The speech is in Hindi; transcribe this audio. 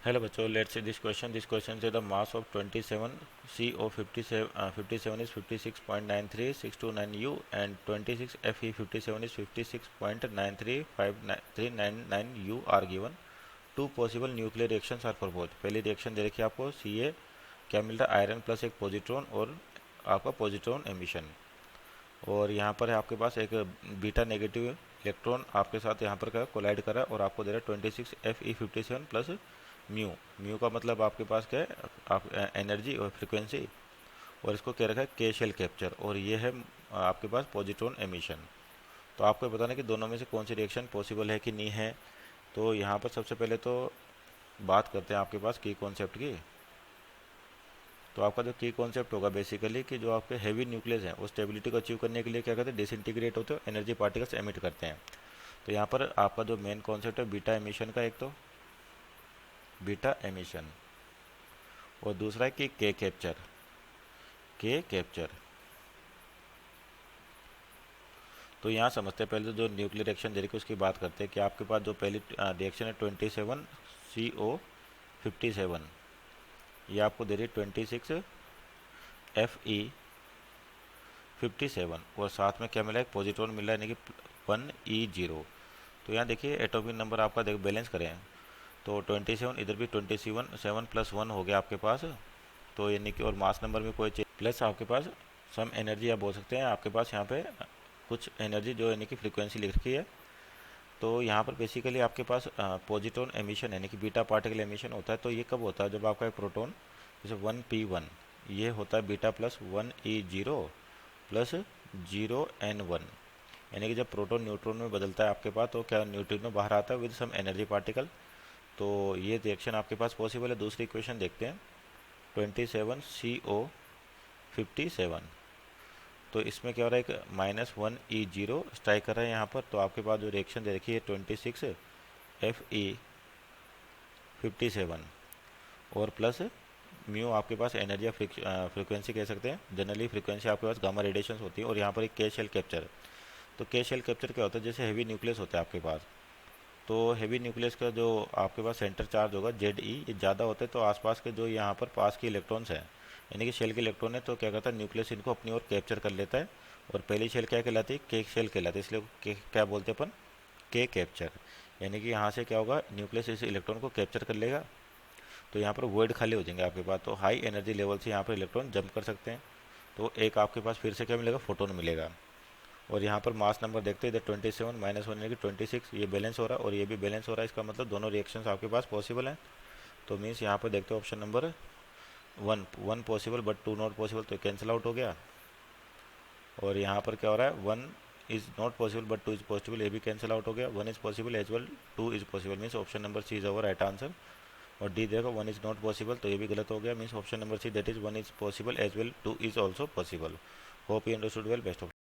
Hello बच्चों, let's see this question. This question says the mass of 27 CO57 is 56.93 U and 26 Fe57 is 56.935399 U are given. Two possible nuclear reactions are proposed. पहली रिएक्शन दे रखी है आपको Ca क्या मिल रहा है, आयरन प्लस एक पॉजिट्रॉन और आपका पॉजिट्रॉन एमिशन, और यहाँ पर है आपके पास एक बीटा नेगेटिव इलेक्ट्रॉन आपके साथ यहाँ पर कोलाइड करा और आपको दे रहा है 26 Fe57 प्लस म्यू। म्यू का मतलब आपके पास क्या है, आप एनर्जी और फ्रिक्वेंसी, और इसको क्या रखा है के शेल कैप्चर, और ये है आपके पास पॉजिट्रॉन एमिशन। तो आपको बताना कि दोनों में से कौन सी रिएक्शन पॉसिबल है कि नहीं है। तो यहाँ पर सबसे पहले तो बात करते हैं आपके पास की कॉन्सेप्ट की। तो आपका जो की कॉन्सेप्ट होगा बेसिकली कि जो आपके हैवी न्यूक्लियस हैं वो स्टेबिलिटी को अचीव करने के लिए क्या करते हैं, डिसइंटीग्रेट होते हैं, एनर्जी पार्टिकल्स एमिट करते हैं। तो यहाँ पर आपका जो मेन कॉन्सेप्ट है बीटा एमिशन का, एक तो बीटा एमिशन और दूसरा है कि के कैप्चर। के कैप्चर तो यहाँ समझते हैं, पहले तो जो न्यूक्लियर रिएक्शन दे रही है उसकी बात करते हैं कि आपके पास जो पहली रिएक्शन है 27 CO57, ये आपको दे रही है 26 Fe57 और साथ में क्या मिला है, एक पॉजिट्रॉन मिला है यानी कि 1E0। तो यहाँ देखिए एटॉमिक नंबर आपका देख बैलेंस करें तो 27 इधर भी 27 7 प्लस 1 हो गया आपके पास, तो यानी कि और मास नंबर में कोई चेंज प्लस आपके पास सम एनर्जी आप बोल सकते हैं आपके पास यहाँ पे कुछ एनर्जी जो यानी कि फ्रीक्वेंसी लिख रखी है। तो यहाँ पर बेसिकली आपके पास पॉजिट्रॉन एमिशन यानी कि बीटा पार्टिकल एमिशन होता है। तो ये कब होता है, जब आपका एक प्रोटॉन जैसे 1p1 ये होता है beta plus 1e0 plus 0n1, यानी कि जब प्रोटॉन न्यूट्रॉन में बदलता है आपके पास तो क्या न्यूट्रिनो बाहर आता है विद सम एनर्जी पार्टिकल। तो ये रिएक्शन आपके पास पॉसिबल है। दूसरी इक्वेशन देखते हैं 27CO57, तो इसमें क्या हो रहा है, एक -1E0 स्ट्राइक कर रहा है यहाँ पर। तो आपके पास जो रिएक्शन दे रखी है 26 Fe57 और प्लस म्यू आपके पास एनर्जी या फ्रिक्वेंसी कह सकते हैं, जनरली फ्रिक्वेंसी आपके पास गामा रेडिएशन होती है, और यहाँ पर एक के शेल कैप्चर। तो के शेल कैप्चर क्या होता है, जैसे हैवी न्यूक्लियस होता है आपके पास, तो हैवी न्यूक्लियस का जो आपके पास सेंटर चार्ज होगा Ze ये ज़्यादा होता है, तो आसपास के जो यहाँ पर पास के इलेक्ट्रॉन्स हैं यानी कि शेल के इलेक्ट्रॉन है, तो क्या करता है न्यूक्लियस इनको अपनी ओर कैप्चर कर लेता है, और पहली शेल क्या कहलाती है, के शेल कहलाती है, इसलिए क्या बोलते हैं अपन, के कैप्चर। यानी कि यहाँ से क्या होगा, न्यूक्लियस इस इलेक्ट्रॉन को कैप्चर कर लेगा, तो यहाँ पर वॉइड खाली हो जाएंगे आपके पास, तो हाई एनर्जी लेवल से यहाँ पर इलेक्ट्रॉन जंप कर सकते हैं। तो एक आपके पास फिर से क्या मिलेगा, फोटोन मिलेगा। और यहाँ पर मास नंबर देखते हैं इधर 27 -1 यानी कि 26, ये बैलेंस हो रहा है और ये भी बैलेंस हो रहा है, इसका मतलब दोनों रिएक्शंस आपके पास पॉसिबल हैं। तो मीन्स यहाँ पर देखते हो option number 1 possible but 2 not possible, तो कैंसिल आउट हो गया। और यहाँ पर क्या हो रहा है, 1 is not possible but 2 is possible, ये भी कैंसिल आउट हो गया। 1 is possible as well 2 is possible, means option number C is our right answer. और डी देखो 1 इज़ नॉट पॉसिबल, तो ये भी गलत हो गया, means option number C that is 1 is possible as well 2 is also possible. Hope you understood well, best of